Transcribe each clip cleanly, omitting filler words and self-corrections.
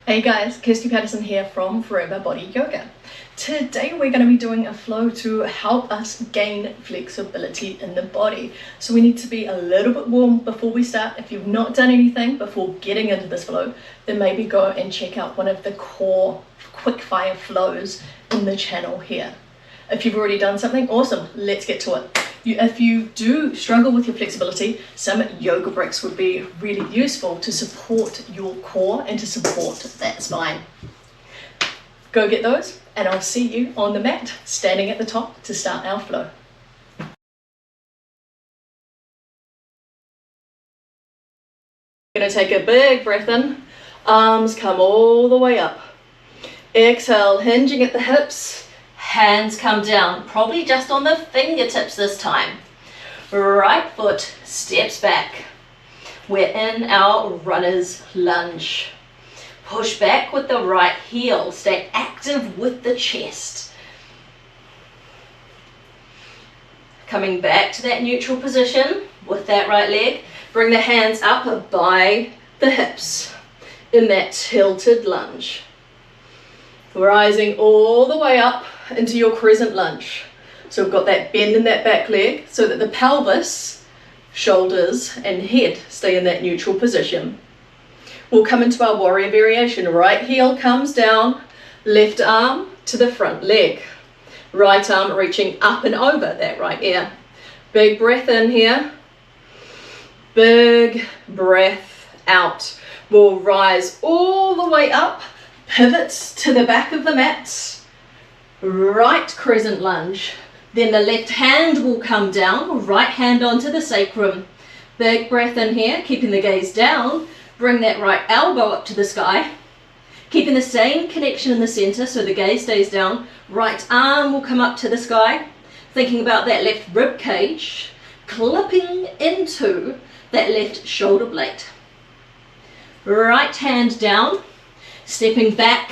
Hey guys, Kirsti Patterson here from Forever Body Yoga. Today we're going to be doing a flow to help us gain flexibility in the body. So we need to be a little bit warm before we start. If you've not done anything before getting into this flow, then maybe go and check out one of the core quick fire flows in the channel here. If you've already done something, awesome, let's get to it. If you do struggle with your flexibility, some yoga bricks would be really useful to support your core and to support that spine. Go get those, and I'll see you on the mat, standing at the top to start our flow. You're going to take a big breath in, arms come all the way up. Exhale, hinging at the hips. Hands come down, probably just on the fingertips this time. Right foot steps back. We're in our runner's lunge. Push back with the right heel. Stay active with the chest. Coming back to that neutral position with that right leg. Bring the hands up by the hips in that tilted lunge. Rising all the way up into your crescent lunge. So we've got that bend in that back leg so that the pelvis, shoulders and head stay in that neutral position. We'll come into our warrior variation. Right heel comes down, left arm to the front leg. Right arm reaching up and over that right ear. Big breath in here. Big breath out. We'll rise all the way up. Pivots to the back of the mat. Right crescent lunge. Then the left hand will come down, right hand onto the sacrum. Big breath in here, keeping the gaze down. Bring that right elbow up to the sky. Keeping the same connection in the center so the gaze stays down. Right arm will come up to the sky. Thinking about that left rib cage, clipping into that left shoulder blade. Right hand down. Stepping back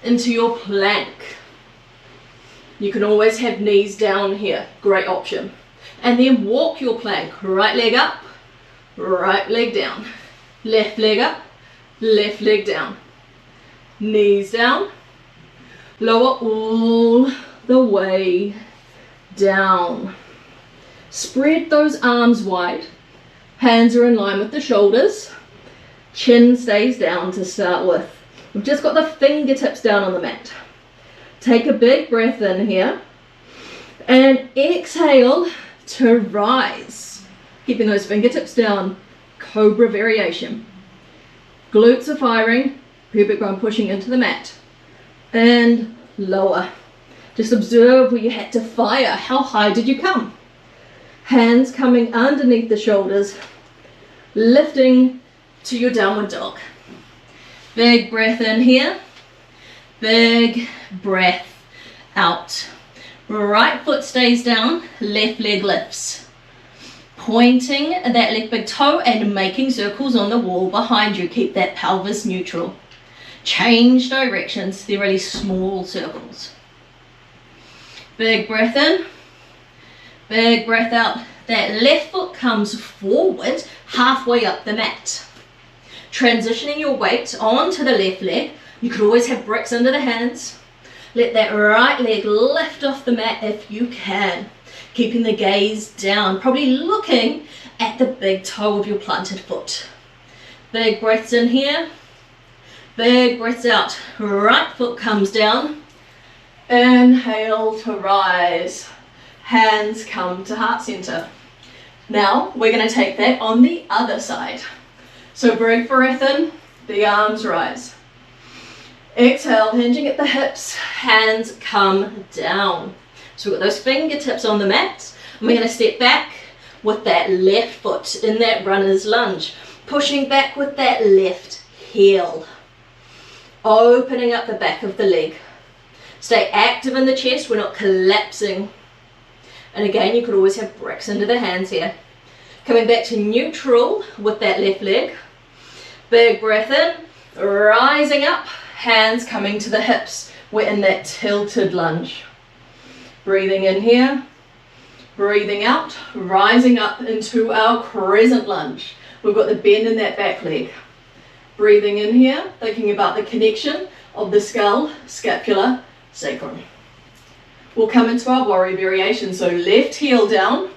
into your plank. You can always have knees down here, great option. And then walk your plank, right leg up, right leg down. Left leg up, left leg down. Knees down, lower all the way down. Spread those arms wide, hands are in line with the shoulders, chin stays down to start with. We've just got the fingertips down on the mat. Take a big breath in here and exhale to rise. Keeping those fingertips down, Cobra Variation. Glutes are firing, pubic bone pushing into the mat. And lower. Just observe where you had to fire. How high did you come? Hands coming underneath the shoulders, lifting to your downward dog. Big breath in here, big breath out. Right foot stays down, left leg lifts. Pointing that left big toe and making circles on the wall behind you. Keep that pelvis neutral. Change directions, they're really small circles. Big breath in, big breath out. That left foot comes forward halfway up the mat. Transitioning your weight onto the left leg. You could always have bricks under the hands. Let that right leg lift off the mat if you can. Keeping the gaze down, probably looking at the big toe of your planted foot. Big breaths in here, big breaths out. Right foot comes down. Inhale to rise. Hands come to heart center. Now we're going to take that on the other side. So big breath in, the arms rise. Exhale, hinging at the hips, hands come down. So we've got those fingertips on the mat, and we're going to step back with that left foot in that runner's lunge. Pushing back with that left heel. Opening up the back of the leg. Stay active in the chest, we're not collapsing. And again, you could always have bricks into the hands here. Coming back to neutral with that left leg. Big breath in, rising up, hands coming to the hips. We're in that tilted lunge. Breathing in here, breathing out, rising up into our crescent lunge. We've got the bend in that back leg. Breathing in here, thinking about the connection of the skull, scapula, sacrum. We'll come into our warrior variation. So left heel down,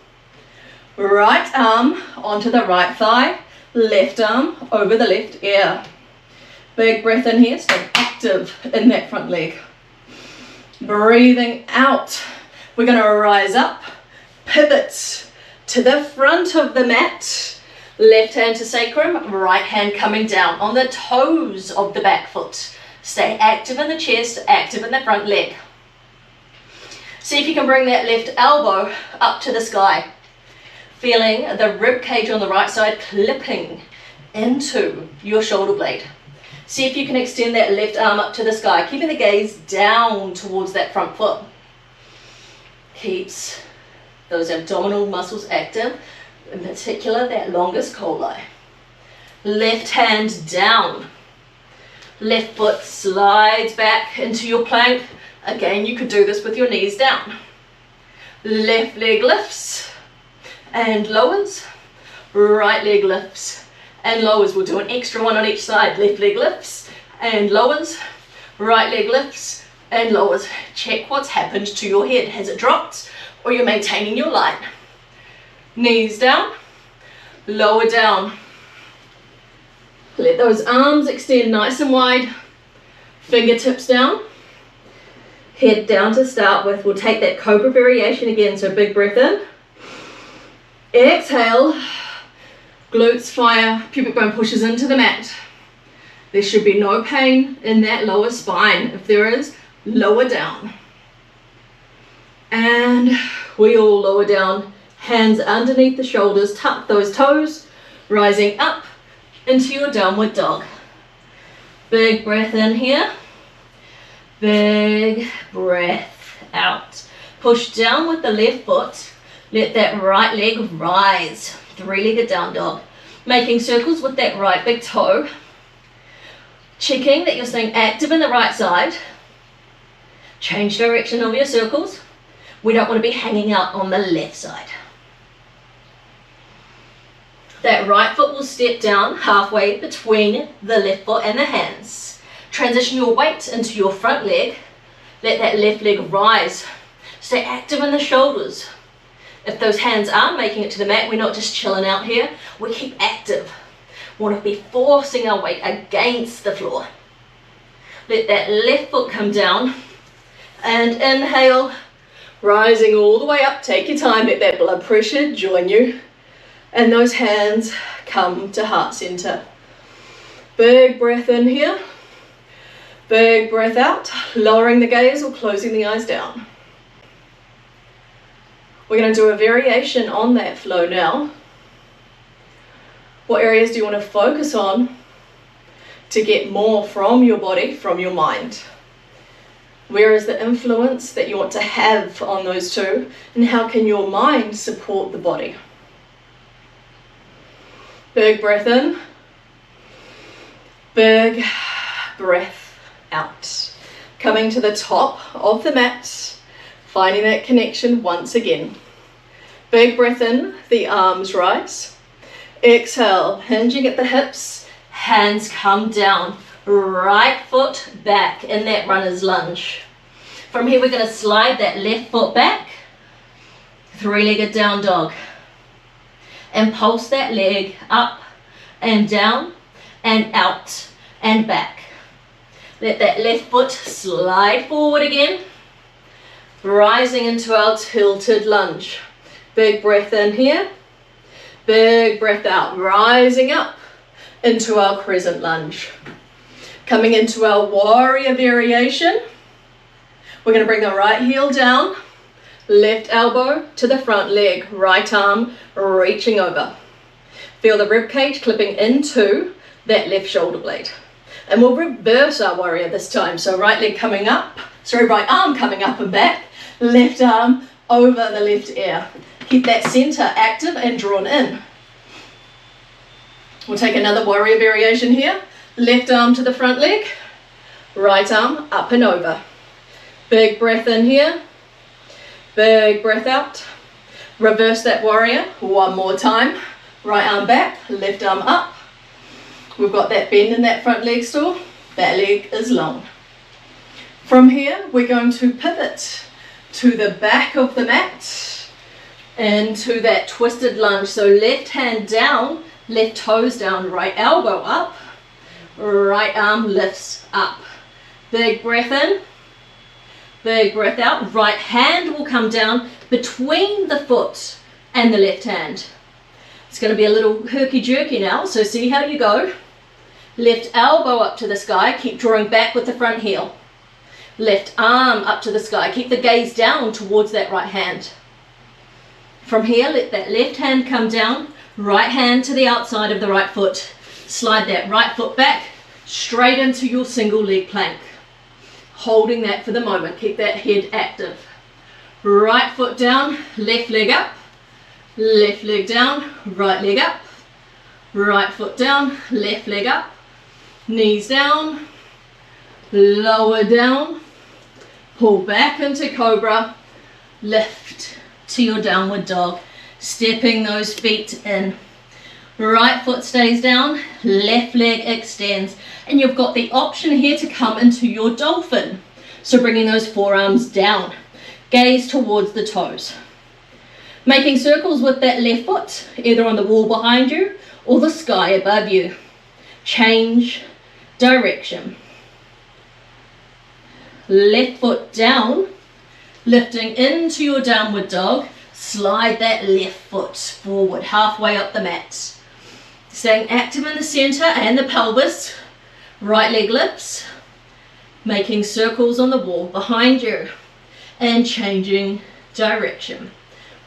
right arm onto the right thigh, left arm over the left ear. Big breath in here, stay active in that front leg. Breathing out, we're going to rise up, pivot to the front of the mat. Left hand to sacrum, right hand coming down on the toes of the back foot. Stay active in the chest, active in the front leg. See if you can bring that left elbow up to the sky. Feeling the rib cage on the right side clipping into your shoulder blade. See if you can extend that left arm up to the sky, keeping the gaze down towards that front foot. Keeps those abdominal muscles active. In particular, that longest coli. Left hand down. Left foot slides back into your plank. Again, you could do this with your knees down. Left leg lifts and lowers. Right leg lifts and lowers. We'll do an extra one on each side. Left leg lifts and lowers. Right leg lifts and lowers. Check what's happened to your head. Has it dropped or you're maintaining your line? Knees down, lower down. Let those arms extend nice and wide. Fingertips down. Head down to start with. We'll take that Cobra Variation again. So big breath in. Exhale. Glutes fire. Pubic bone pushes into the mat. There should be no pain in that lower spine. If there is, lower down. And we all lower down. Hands underneath the shoulders, tuck those toes, rising up into your downward dog. Big breath in here, big breath out. Push down with the left foot, let that right leg rise, three-legged down dog. Making circles with that right big toe, checking that you're staying active in the right side. Change direction of your circles. We don't want to be hanging out on the left side. That right foot will step down halfway between the left foot and the hands. Transition your weight into your front leg. Let that left leg rise. Stay active in the shoulders. If those hands aren't making it to the mat, we're not just chilling out here. We keep active. We want to be forcing our weight against the floor. Let that left foot come down. And inhale, rising all the way up. Take your time. Let that blood pressure join you. And those hands come to heart center. Big breath in here. Big breath out. Lowering the gaze or closing the eyes down. We're going to do a variation on that flow now. What areas do you want to focus on to get more from your body, from your mind? Where is the influence that you want to have on those two? And how can your mind support the body? Big breath in, big breath out. Coming to the top of the mat, finding that connection once again. Big breath in, the arms rise. Exhale, hinging at the hips, hands come down. Right foot back in that runner's lunge. From here we're going to slide that left foot back, three-legged down dog. And pulse that leg up and down and out and back. Let that left foot slide forward again, rising into our tilted lunge. Big breath in here, big breath out, rising up into our crescent lunge. Coming into our warrior variation, we're going to bring the right heel down, left elbow to the front leg, right arm reaching over. Feel the rib cage clipping into that left shoulder blade. And we'll reverse our warrior this time. So right arm coming up and back, left arm over the left ear. Keep that center active and drawn in. We'll take another warrior variation here. Left arm to the front leg, right arm up and over. Big breath in here. Big breath out. Reverse that warrior one more time. Right arm back, left arm up. we've got that bend in that front leg still. That leg is long. From here, we're going to pivot to the back of the mat into that twisted lunge. So left hand down, left toes down, right elbow up, right arm lifts up. Big breath in, big breath out. Right hand will come down between the foot and the left hand. It's going to be a little herky-jerky now, so see how you go. Left elbow up to the sky, keep drawing back with the front heel. Left arm up to the sky, keep the gaze down towards that right hand. From here, let that left hand come down, right hand to the outside of the right foot. Slide that right foot back, straight into your single leg plank. Holding that for the moment, keep that head active. Right foot down, left leg up, left leg down, right leg up, right foot down, left leg up, knees down, lower down, pull back into cobra, lift to your downward dog, stepping those feet in. Right foot stays down, left leg extends, and you've got the option here to come into your dolphin. So bringing those forearms down, gaze towards the toes. Making circles with that left foot, either on the wall behind you or the sky above you. Change direction. Left foot down, lifting into your downward dog, slide that left foot forward, halfway up the mat. Staying active in the center and the pelvis, right leg lifts, making circles on the wall behind you, and changing direction.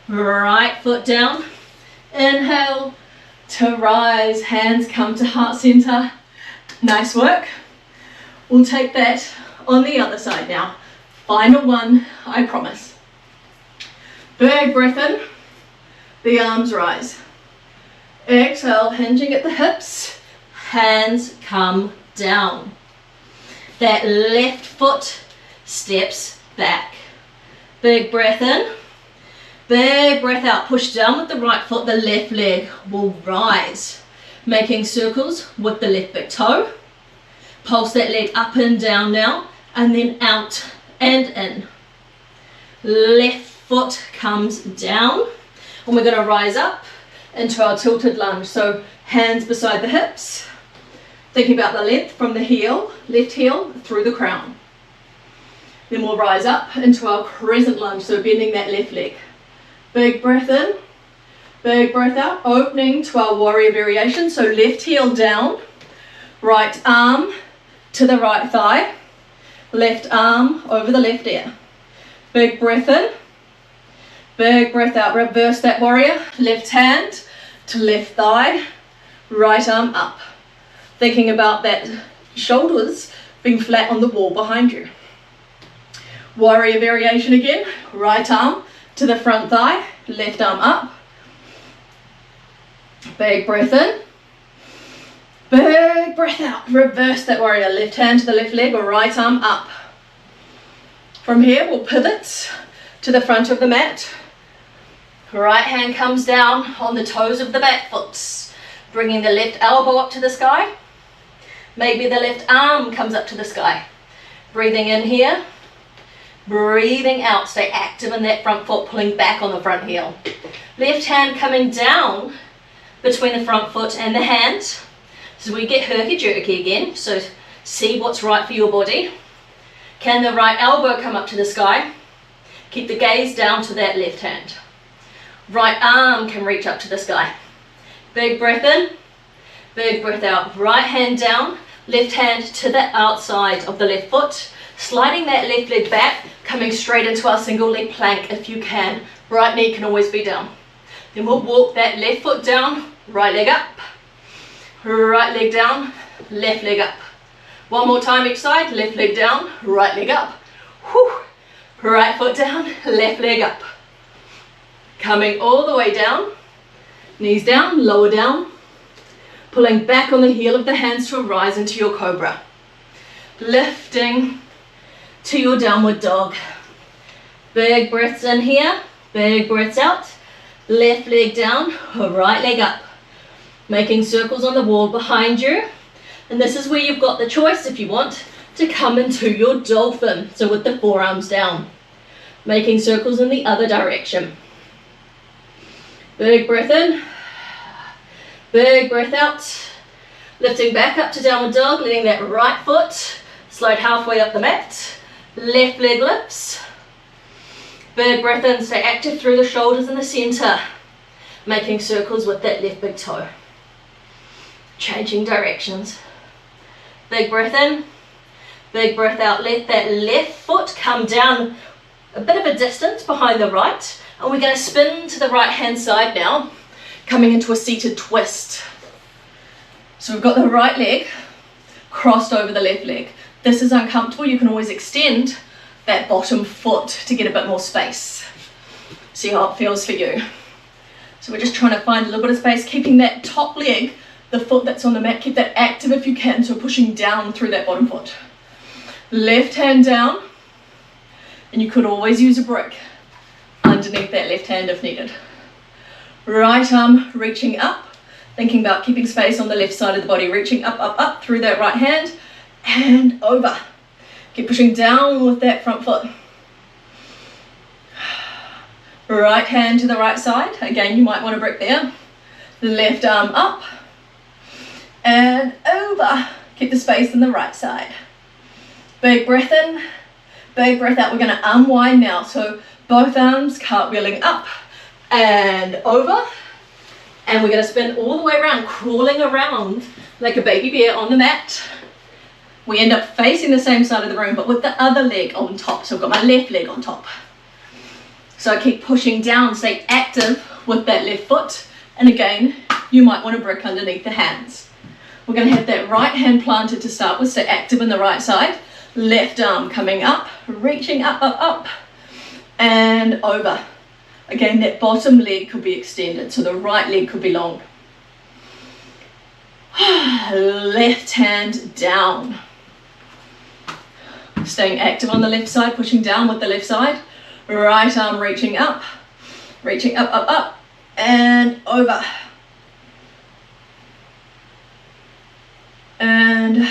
Right foot down, inhale to rise, hands come to heart center. Nice work. We'll take that on the other side now. Final one, I promise. Big breath in, the arms rise. Exhale, hinging at the hips, hands come down. That left foot steps back. Big breath in, big breath out. Push down with the right foot, the left leg will rise. Making circles with the left big toe. Pulse that leg up and down now, and then out and in. Left foot comes down, and we're going to rise up into our tilted lunge. So hands beside the hips, thinking about the length from the heel, left heel through the crown. Then we'll rise up into our crescent lunge, so bending that left leg. Big breath in, big breath out, opening to our warrior variation. So left heel down, right arm to the right thigh, left arm over the left ear. Big breath in, big breath out. Reverse that warrior, left hand to left thigh, right arm up. Thinking about that shoulders being flat on the wall behind you. Warrior variation again, right arm to the front thigh, left arm up. Big breath in, big breath out. Reverse that warrior, left hand to the left leg or right arm up. From here we'll pivot to the front of the mat. Right hand comes down on the toes of the back foot, bringing the left elbow up to the sky. Maybe the left arm comes up to the sky. Breathing in here, breathing out. Stay active in that front foot, pulling back on the front heel. Left hand coming down between the front foot and the hand. So we get herky-jerky again, so see what's right for your body. Can the right elbow come up to the sky? Keep the gaze down to that left hand. Right arm can reach up to the sky. Big breath in, big breath out. Right hand down, left hand to the outside of the left foot. Sliding that left leg back, coming straight into our single leg plank if you can. Right knee can always be down. Then we'll walk that left foot down, right leg up. Right leg down, left leg up. One more time each side, left leg down, right leg up. Whew. Right foot down, left leg up. Coming all the way down, knees down, lower down. Pulling back on the heel of the hands to rise into your cobra. Lifting to your downward dog. Big breaths in here, big breaths out. Left leg down, right leg up. Making circles on the wall behind you. And this is where you've got the choice if you want to come into your dolphin. So with the forearms down, making circles in the other direction. Big breath in, big breath out. Lifting back up to downward dog, letting that right foot slide halfway up the mat. Left leg lifts. Big breath in, stay active through the shoulders in the center. Making circles with that left big toe. Changing directions. Big breath in, big breath out. Let that left foot come down a bit of a distance behind the right. And we're going to spin to the right hand side now, coming into a seated twist. So we've got the right leg crossed over the left leg. This is uncomfortable. You can always extend that bottom foot to get a bit more space. See how it feels for you. So we're just trying to find a little bit of space, keeping that top leg, the foot that's on the mat, keep that active if you can, so pushing down through that bottom foot. Left hand down, and you could always use a brick underneath that left hand if needed. Right arm reaching up, thinking about keeping space on the left side of the body, reaching up, up, up through that right hand and over. Keep pushing down with that front foot. Right hand to the right side. Again, you might want a brick there. Left arm up and over. Keep the space on the right side. Big breath in, big breath out. We're going to unwind now. So both arms cartwheeling up and over. And we're going to spin all the way around, crawling around like a baby bear on the mat. We end up facing the same side of the room, but with the other leg on top. So I've got my left leg on top. So I keep pushing down, stay active with that left foot. And again, you might want a brick underneath the hands. We're going to have that right hand planted to start with, stay active in the right side. Left arm coming up, reaching up, up, up, and over. Again, that bottom leg could be extended, so the right leg could be long. Left hand down. Staying active on the left side, pushing down with the left side. Right arm reaching up, up, up, and over. And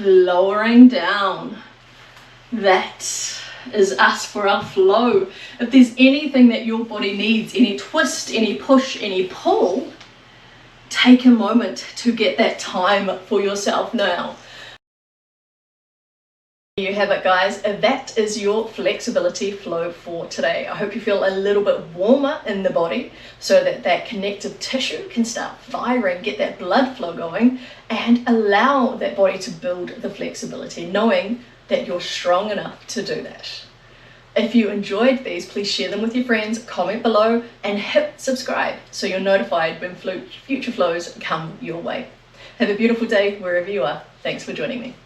lowering down. That is us for our flow. If there's anything that your body needs, any twist, any push, any pull, take a moment to get that time for yourself now. There you have it, guys. That is your flexibility flow for today. I hope you feel a little bit warmer in the body so that that connective tissue can start firing, get that blood flow going, and allow that body to build the flexibility, knowing that you're strong enough to do that. If you enjoyed these, please share them with your friends, comment below, and hit subscribe so you're notified when future flows come your way. Have a beautiful day wherever you are. Thanks for joining me.